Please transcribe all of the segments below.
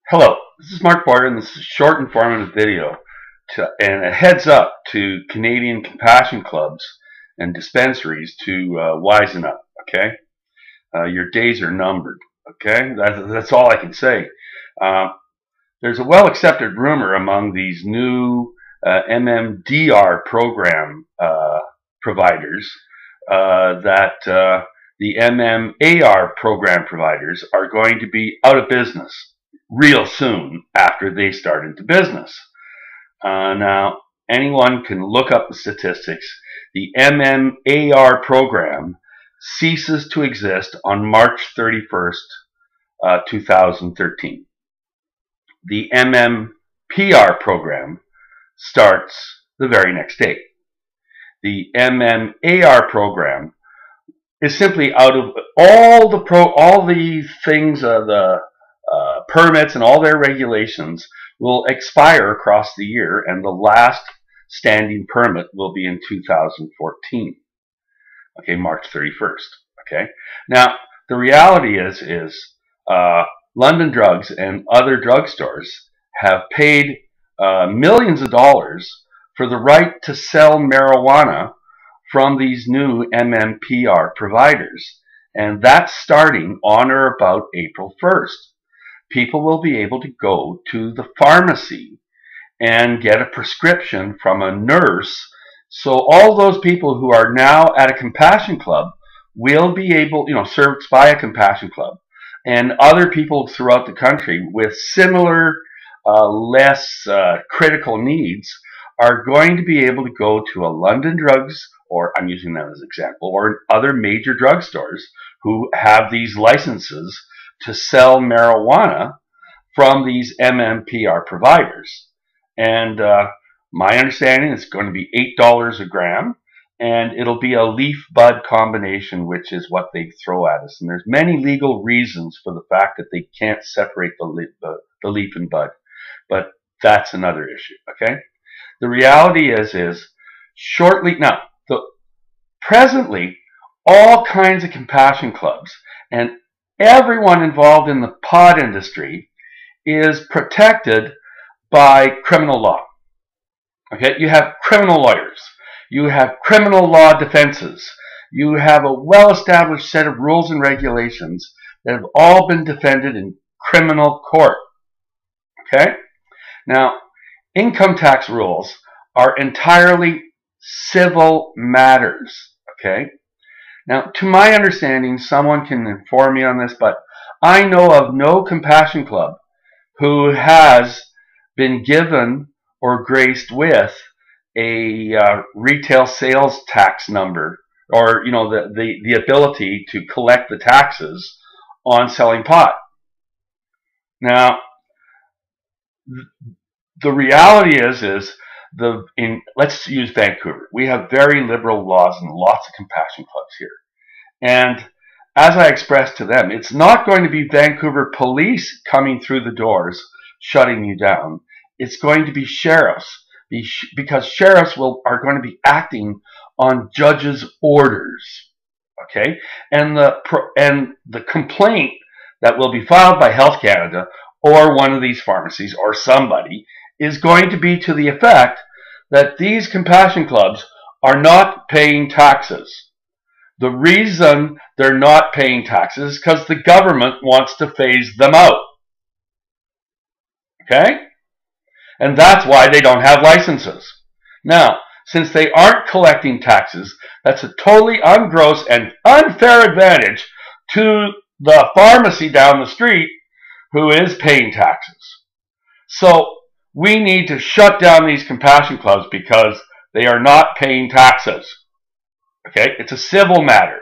Hello, this is Mark and this is a short informative video and a heads up to Canadian compassion clubs and dispensaries to wisen up, okay? Your days are numbered, okay? That's all I can say. There's a well-accepted rumor among these new MMDR program providers that the MMAR program providers are going to be out of business real soon after they start into business. Now, anyone can look up the statistics. The MMAR program ceases to exist on March 31st, 2013. The MMPR program starts the very next day. The MMAR program is simply out of all the things, the permits and all their regulations will expire across the year, and the last standing permit will be in 2014. Okay, March 31st. Okay, now the reality is London Drugs and other drugstores have paid millions of dollars for the right to sell marijuana from these new MMPR providers, and that's starting on or about April 1st. People will be able to go to the pharmacy and get a prescription from a nurse. So all those people who are now at a compassion club will be able, served by a compassion club, and other people throughout the country with similar, less critical needs are going to be able to go to a London Drugs, or I'm using that as an example, or other major drugstores who have these licenses to sell marijuana from these MMPR providers. And my understanding is going to be $8 a gram, and it'll be a leaf-bud combination, which is what they throw at us. And there's many legal reasons for the fact that they can't separate the leaf and bud, but that's another issue, okay? The reality is presently, all kinds of compassion clubs and everyone involved in the pot industry is protected by criminal law. Okay, you have criminal lawyers, you have criminal law defenses, you have a well-established set of rules and regulations that have all been defended in criminal court. Okay, now income tax rules are entirely civil matters. Okay. Now, to my understanding, someone can inform me on this, but I know of no compassion club who has been given or graced with a retail sales tax number, or the ability to collect the taxes on selling pot. Now, the reality is let's use Vancouver. We have very liberal laws and lots of compassion clubs here. And as I expressed to them, it's not going to be Vancouver police coming through the doors shutting you down. It's going to be sheriffs, because sheriffs are going to be acting on judges' orders. Okay, and the complaint that will be filed by Health Canada or one of these pharmacies or somebody is going to be to the effect that these compassion clubs are not paying taxes. The reason they're not paying taxes is because the government wants to phase them out. Okay? And that's why they don't have licenses. Now, since they aren't collecting taxes, that's a totally ungross and unfair advantage to the pharmacy down the street who is paying taxes. So we need to shut down these compassion clubs because they are not paying taxes. Okay? It's a civil matter.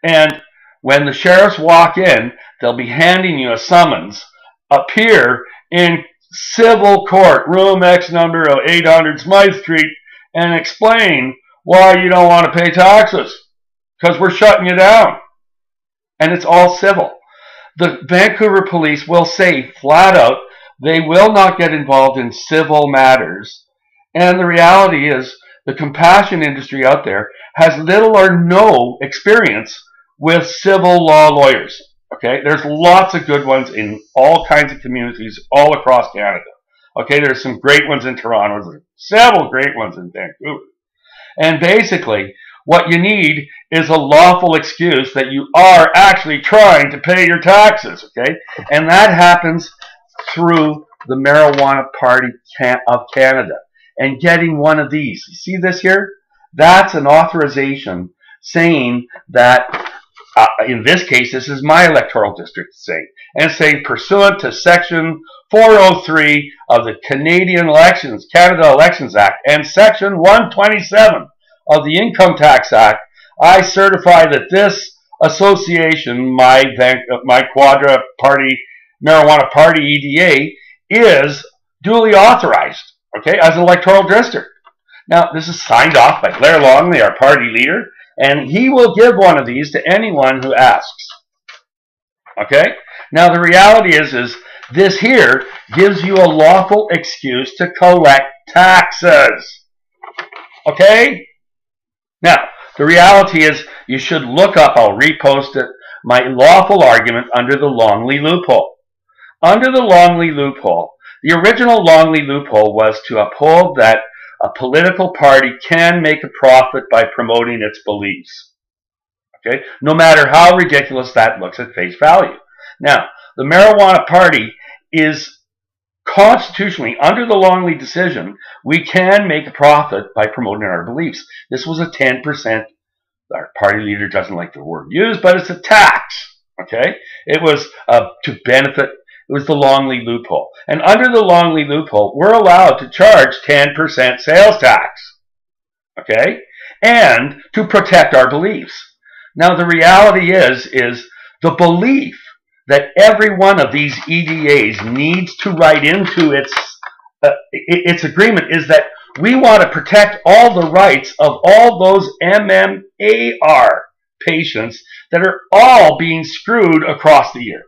And when the sheriffs walk in, they'll be handing you a summons. Appear in civil court, room X number of 800 Smythe Street, and explain why you don't want to pay taxes. Because we're shutting you down. And it's all civil. The Vancouver police will say flat out, they will not get involved in civil matters. And the reality is the compassion industry out there has little or no experience with civil law lawyers. Okay, there's lots of good ones in all kinds of communities all across Canada. Okay, there's some great ones in Toronto, there's several great ones in Vancouver. And basically, what you need is a lawful excuse that you are actually trying to pay your taxes, okay? And that happens through the Marijuana Party of Canada. And getting one of these, you see this here? That's an authorization saying that, in this case, this is my electoral district saying, and saying pursuant to Section 403 of the Canada Elections Act and Section 127 of the Income Tax Act, I certify that this association, my Quadra Party, Marijuana Party EDA, is duly authorized, okay, as an electoral district. Now, this is signed off by Blair Longley, our party leader, and he will give one of these to anyone who asks. Okay? Now, the reality is this here gives you a lawful excuse to collect taxes. Okay? Now, the reality is you should look up, I'll repost it, my lawful argument under the Longley loophole. Under the Longley loophole, the original Longley loophole was to uphold that a political party can make a profit by promoting its beliefs. Okay? No matter how ridiculous that looks at face value. Now, the Marijuana Party is constitutionally, under the Longley decision, we can make a profit by promoting our beliefs. This was a 10%, our party leader doesn't like the word used, but it's a tax. Okay? It was to benefit. It was the Longley loophole. And under the Longley loophole, we're allowed to charge 10% sales tax. Okay? And to protect our beliefs. Now, the reality is the belief that every one of these EDAs needs to write into its agreement is that we want to protect all the rights of all those MMAR patients that are all being screwed across the year.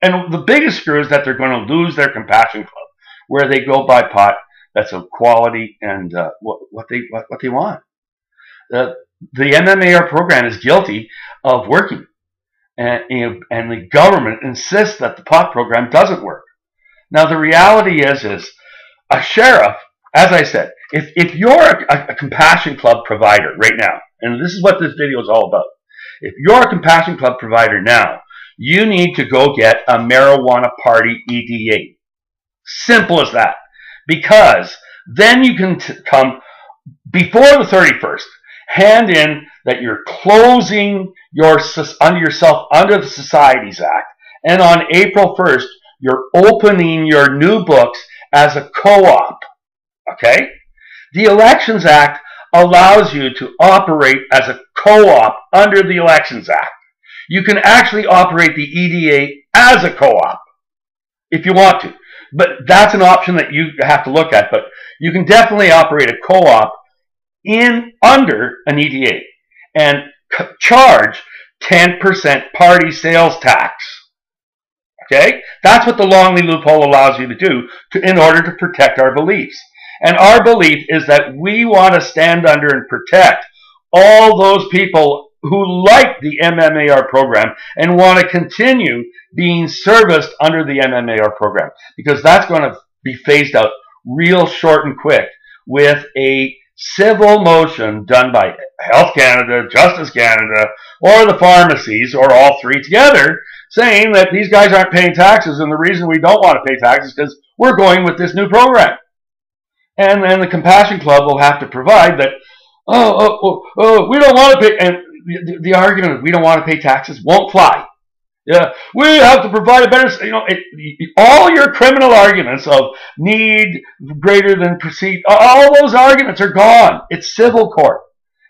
And the biggest screw is that they're going to lose their compassion club, where they go buy pot that's of quality and what they want. The MMAR program is guilty of working, and the government insists that the pot program doesn't work. Now the reality is a sheriff, as I said, if you're a compassion club provider right now, and this is what this video is all about, if you're a compassion club provider now, you need to go get a Marijuana Party EDA. Simple as that. Because then you can come before the 31st, hand in that you're closing yourself under the Societies Act, and on April 1st, you're opening your new books as a co-op. Okay? The Elections Act allows you to operate as a co-op under the Elections Act. You can actually operate the EDA as a co-op if you want to. But that's an option that you have to look at. But you can definitely operate a co-op under an EDA and charge 10% party sales tax. Okay? That's what the Longley loophole allows you to do in order to protect our beliefs. And our belief is that we want to stand under and protect all those people who like the MMAR program and want to continue being serviced under the MMAR program, because that's going to be phased out real short and quick with a civil motion done by Health Canada, Justice Canada, or the pharmacies, or all three together, saying that these guys aren't paying taxes, and the reason we don't want to pay taxes is because we're going with this new program. And then the Compassion Club will have to provide that, we don't want to pay, and the argument of we don't want to pay taxes won't fly. Yeah, we have to provide a better, all your criminal arguments of need greater than proceed, all those arguments are gone. It's civil court.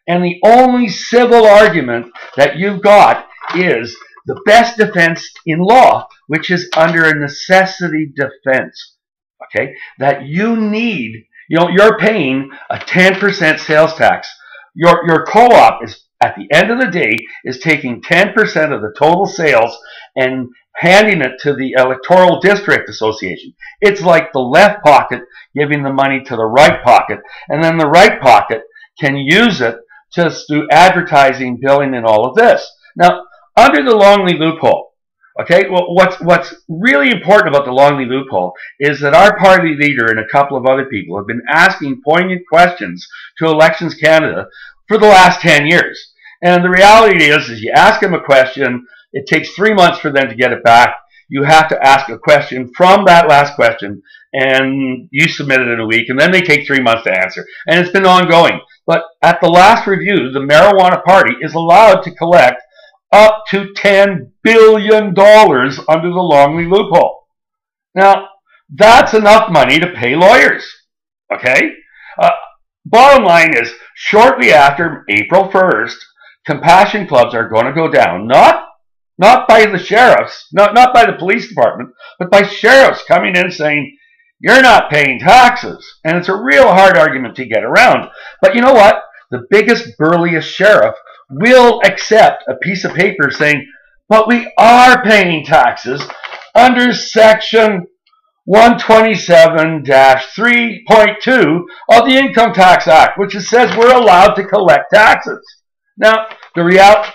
And the only civil argument that you've got is the best defense in law, which is under a necessity defense. Okay? That you need, you're paying a 10% sales tax. Your co-op is, at the end of the day, is taking 10% of the total sales and handing it to the Electoral District Association. It's like the left pocket giving the money to the right pocket, and then the right pocket can use it to do advertising, billing, and all of this. Now, under the Longley loophole, Okay, well, what's really important about the Longley loophole is that our party leader and a couple of other people have been asking poignant questions to Elections Canada for the last 10 years. And the reality is you ask them a question, it takes 3 months for them to get it back. You have to ask a question from that last question, and you submit it in a week, and then they take 3 months to answer. And it's been ongoing. But at the last review, the Marijuana Party is allowed to collect up to $10 billion under the Longley loophole. Now, that's enough money to pay lawyers. Okay? Bottom line is, shortly after April 1st, compassion clubs are going to go down. Not by the sheriffs, not by the police department, but by sheriffs coming in saying, you're not paying taxes. And it's a real hard argument to get around. But you know what? The biggest, burliest sheriff will accept a piece of paper saying, but we are paying taxes under Section 127-3.2 of the Income Tax Act, which says we're allowed to collect taxes. Now,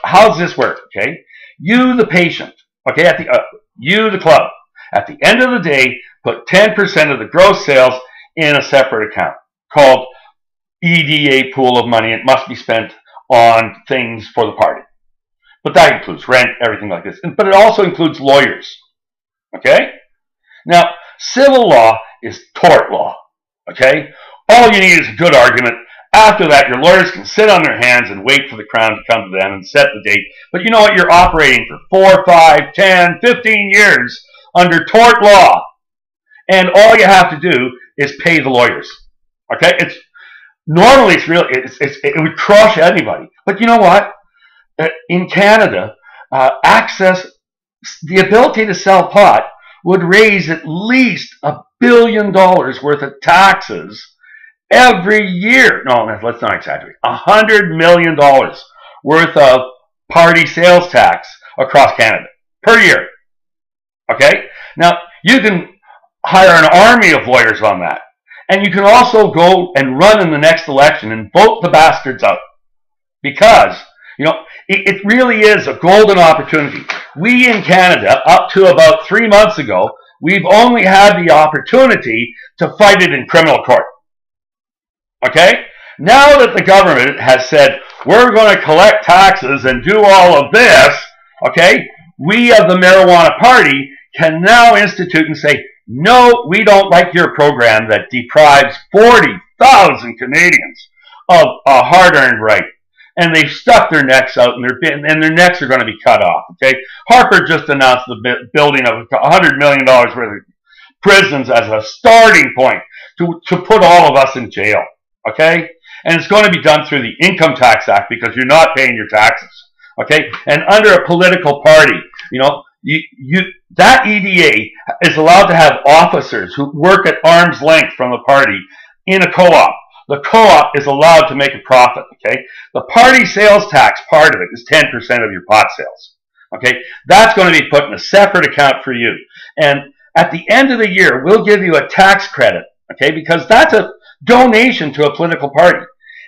how does this work? Okay, you, the patient, okay, you, the club, at the end of the day, put 10% of the gross sales in a separate account called EDA pool of money. It must be spent on things for the party. But that includes rent, everything like this. But it also includes lawyers. Okay? Now, civil law is tort law. Okay? All you need is a good argument. After that, your lawyers can sit on their hands and wait for the Crown to come to them and set the date. But you know what? You're operating for 4, 5, 10, 15 years under tort law. And all you have to do is pay the lawyers. Okay? Normally, it would crush anybody. But you know what? In Canada, the ability to sell pot would raise at least $1 billion worth of taxes every year. No, let's not exaggerate. $100 million worth of party sales tax across Canada per year. Okay? Now, you can hire an army of lawyers on that. And you can also go and run in the next election and vote the bastards out. Because, you know, it really is a golden opportunity. We in Canada, up to about 3 months ago, we've only had the opportunity to fight it in criminal court. Okay? Now that the government has said, we're going to collect taxes and do all of this, okay, we of the Marijuana Party can now institute and say, no, we don't like your program that deprives 40,000 Canadians of a hard-earned right. And they've stuck their necks out, and their necks are going to be cut off. Okay, Harper just announced the building of $100 million worth of prisons as a starting point to put all of us in jail. Okay, and it's going to be done through the Income Tax Act because you're not paying your taxes. Okay, and under a political party, you know. That EDA is allowed to have officers who work at arm's length from the party in a co-op. The co-op is allowed to make a profit, okay? The party sales tax part of it is 10% of your pot sales, okay? That's going to be put in a separate account for you. And at the end of the year, we'll give you a tax credit, okay? Because that's a donation to a political party.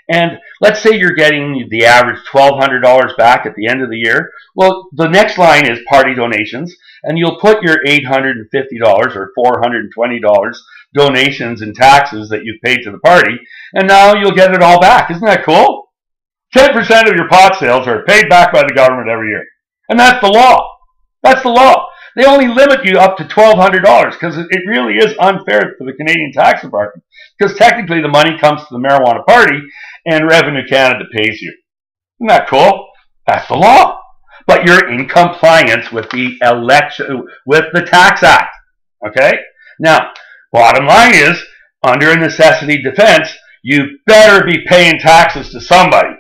And let's say you're getting the average $1,200 back at the end of the year. Well, the next line is party donations, and you'll put your $850 or $420 donations and taxes that you've paid to the party, and now you'll get it all back. Isn't that cool? 10% of your pot sales are paid back by the government every year. And that's the law. That's the law. They only limit you up to $1,200 because it really is unfair for the Canadian Tax Department because technically the money comes to the Marijuana Party and Revenue Canada pays you. Isn't that cool? That's the law. But you're in compliance with the Tax Act. Okay? Now, bottom line is, under a necessity defense, you better be paying taxes to somebody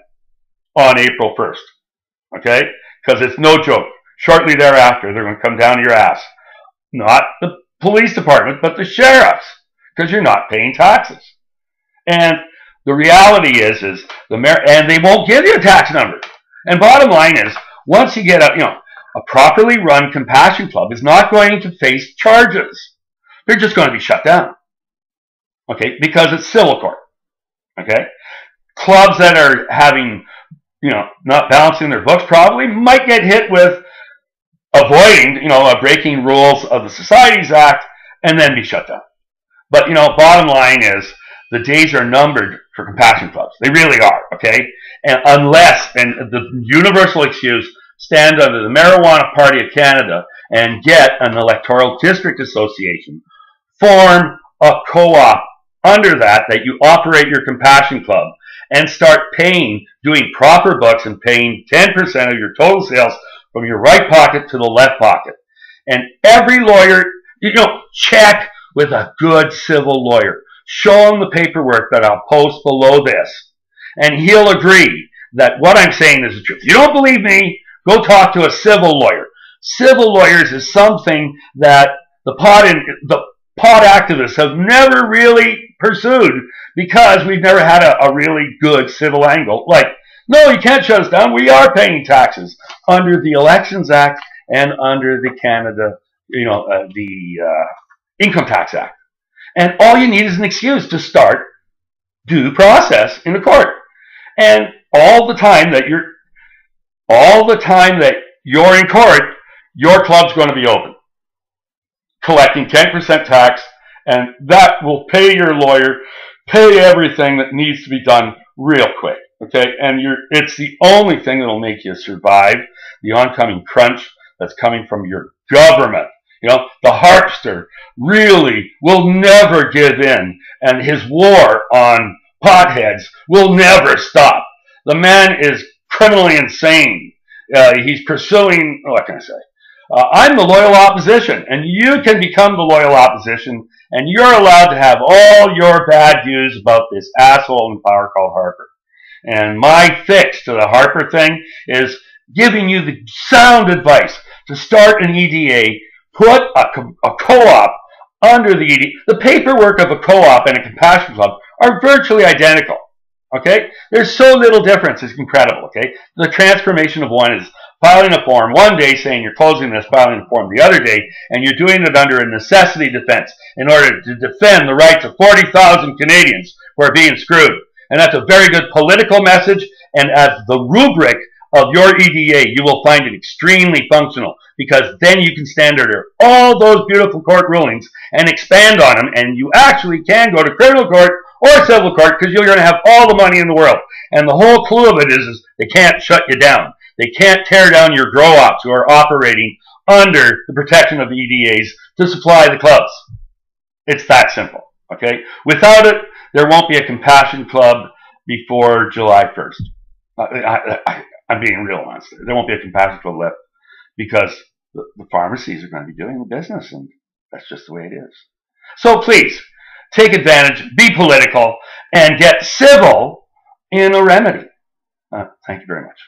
on April 1st. Okay? Because it's no joke. Shortly thereafter, they're going to come down to your ass. Not the police department, but the sheriffs, because you're not paying taxes. And the reality is and they won't give you a tax number. And bottom line is, once you get a properly run compassion club is not going to face charges. They're just going to be shut down. Okay, because it's civil court. Okay, clubs that are having, not balancing their books probably might get hit with avoiding, breaking rules of the Societies Act, and then be shut down. But, bottom line is the days are numbered for compassion clubs. They really are, okay? And the universal excuse, stand under the Marijuana Party of Canada and get an electoral district association, form a co-op under that you operate your compassion club, and start doing proper books and paying 10% of your total sales from your right pocket to the left pocket. And every lawyer, check with a good civil lawyer. Show him the paperwork that I'll post below this, and he'll agree that what I'm saying is the truth. You don't believe me? Go talk to a civil lawyer. Civil lawyers is something that the pot activists have never really pursued because we've never had a really good civil angle. Like, no, you can't shut us down. We are paying taxes under the Elections Act and under the Canada, the Income Tax Act. And all you need is an excuse to start due process in the court. And all the time that you're in court, your club's going to be open, collecting 10% tax, and that will pay your lawyer, pay everything that needs to be done real quick. Okay, and it's the only thing that will make you survive the oncoming crunch that's coming from your government. The harpster really will never give in, and his war on potheads will never stop. The man is criminally insane. He's pursuing, what can I say? I'm the loyal opposition, and you can become the loyal opposition, and you're allowed to have all your bad views about this asshole in power called Harper. And my fix to the Harper thing is giving you the sound advice to start an EDA, put a co-op under the EDA. The paperwork of a co-op and a compassion club are virtually identical. Okay? There's so little difference, it's incredible. Okay? The transformation of one is filing a form one day saying you're closing this, filing a form the other day, and you're doing it under a necessity defense in order to defend the rights of 40,000 Canadians who are being screwed. And that's a very good political message, and as the rubric of your EDA, you will find it extremely functional, because then you can stand under all those beautiful court rulings and expand on them, and you actually can go to criminal court or civil court because you're going to have all the money in the world. And the whole clue of it is they can't shut you down. They can't tear down your grow-ops who are operating under the protection of the EDAs to supply the clubs. It's that simple, okay? Without it, there won't be a compassion club before July 1st. I'm being real honest. There won't be a compassion club left because the pharmacies are going to be doing the business, and that's just the way it is. So please, take advantage, be political, and get civil in a remedy. Thank you very much.